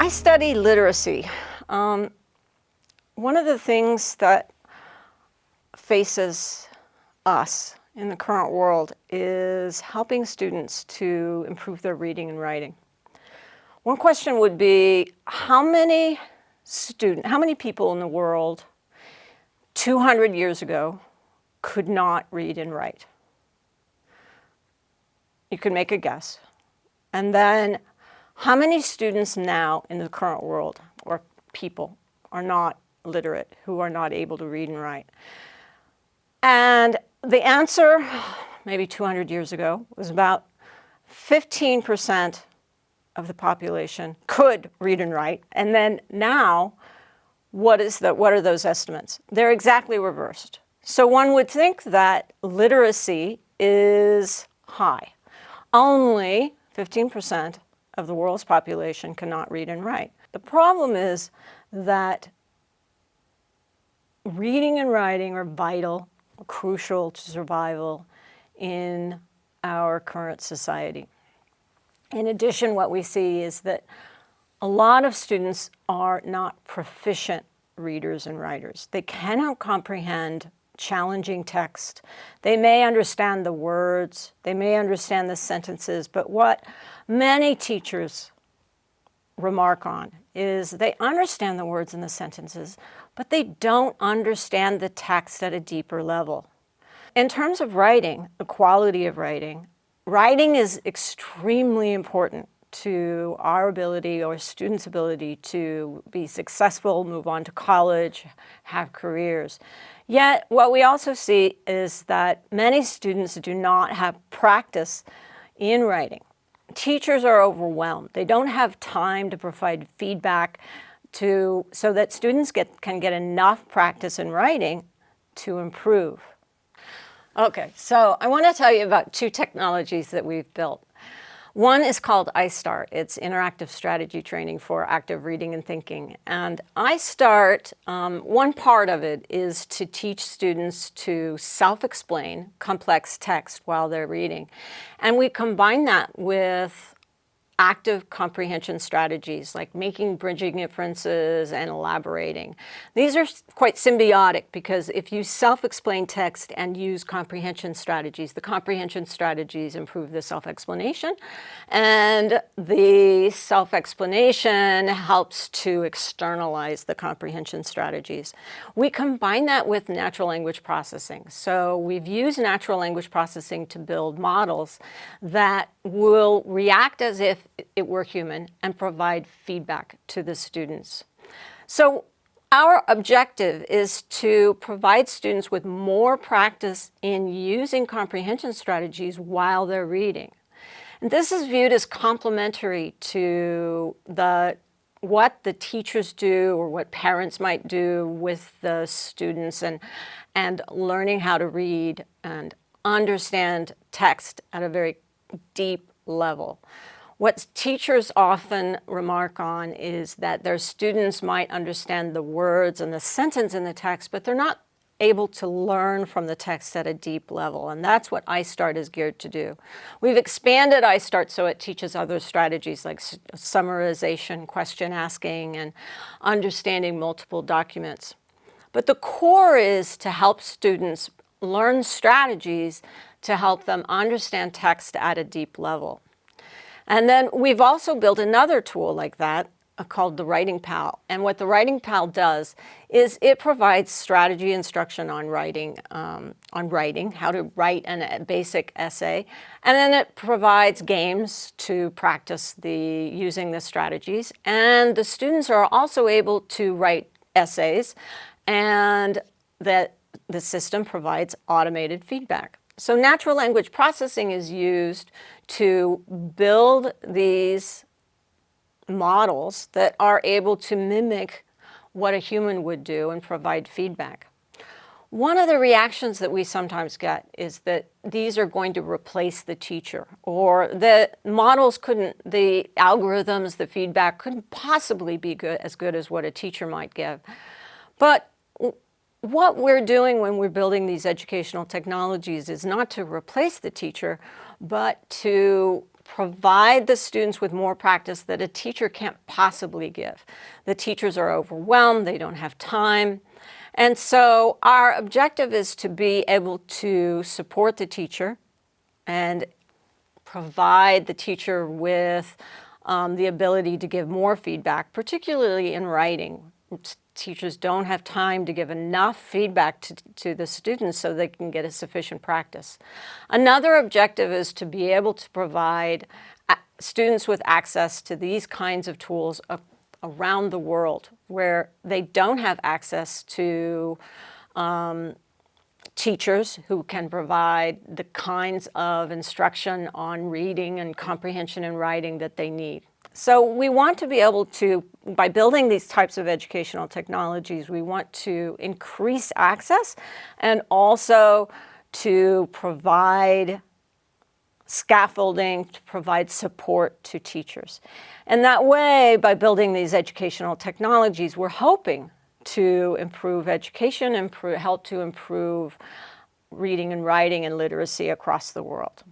I study literacy. One of the things that faces us in the current world is helping students to improve their reading and writing. One question would be, how many people in the world 200 years ago could not read and write? You could make a guess. And then how many students now in the current world, or people, are not literate, who are not able to read and write? And the answer, maybe 200 years ago, was about 15% of the population could read and write. And then now, what are those estimates? They're exactly reversed. So one would think that literacy is high. Only 15% of the world's population cannot read and write. The problem is that reading and writing are vital, crucial to survival in our current society. In addition, what we see is that a lot of students are not proficient readers and writers. They cannot comprehend challenging text. They may understand the words, they may understand the sentences, but what many teachers remark on is they understand the words and the sentences, but they don't understand the text at a deeper level. In terms of writing, the quality of writing, writing is extremely important to our ability or students' ability to be successful, move on to college, have careers. Yet what we also see is that many students do not have practice in writing. Teachers are overwhelmed. They don't have time to provide feedback so that students can get enough practice in writing to improve. Okay, so I want to tell you about two technologies that we've built. One is called iStart. It's interactive strategy training for active reading and thinking. And iStart, one part of it is to teach students to self-explain complex text while they're reading. And we combine that with active comprehension strategies like making bridging inferences and elaborating. These are quite symbiotic because if you self-explain text and use comprehension strategies, the comprehension strategies improve the self-explanation, and the self-explanation helps to externalize the comprehension strategies. We combine that with natural language processing. So we've used natural language processing to build models that will react as if it were human and provide feedback to the students. So our objective is to provide students with more practice in using comprehension strategies while they're reading. And this is viewed as complementary to what the teachers do or what parents might do with the students and learning how to read and understand text at a very deep level. What teachers often remark on is that their students might understand the words and the sentence in the text, but they're not able to learn from the text at a deep level, and that's what iStart is geared to do. We've expanded iStart so it teaches other strategies like summarization, question asking, and understanding multiple documents. But the core is to help students learn strategies to help them understand text at a deep level. And then we've also built another tool like that called the Writing Pal. And what the Writing Pal does is it provides strategy instruction on writing, how to write a basic essay. And then it provides games to practice using the strategies. And the students are also able to write essays, and the system provides automated feedback. So natural language processing is used to build these models that are able to mimic what a human would do and provide feedback. One of the reactions that we sometimes get is that these are going to replace the teacher, or the models the algorithms, the feedback couldn't possibly be as good as what a teacher might give. But what we're doing when we're building these educational technologies is not to replace the teacher, but to provide the students with more practice that a teacher can't possibly give. The teachers are overwhelmed, they don't have time. And so our objective is to be able to support the teacher and provide the teacher with the ability to give more feedback, particularly in writing. Teachers don't have time to give enough feedback to the students so they can get a sufficient practice. Another objective is to be able to provide students with access to these kinds of tools around the world where they don't have access to teachers who can provide the kinds of instruction on reading and comprehension and writing that they need. So we want to be able to, by building these types of educational technologies, we want to increase access and also to provide scaffolding, to provide support to teachers. And that way, by building these educational technologies, we're hoping to improve education and help to improve reading and writing and literacy across the world.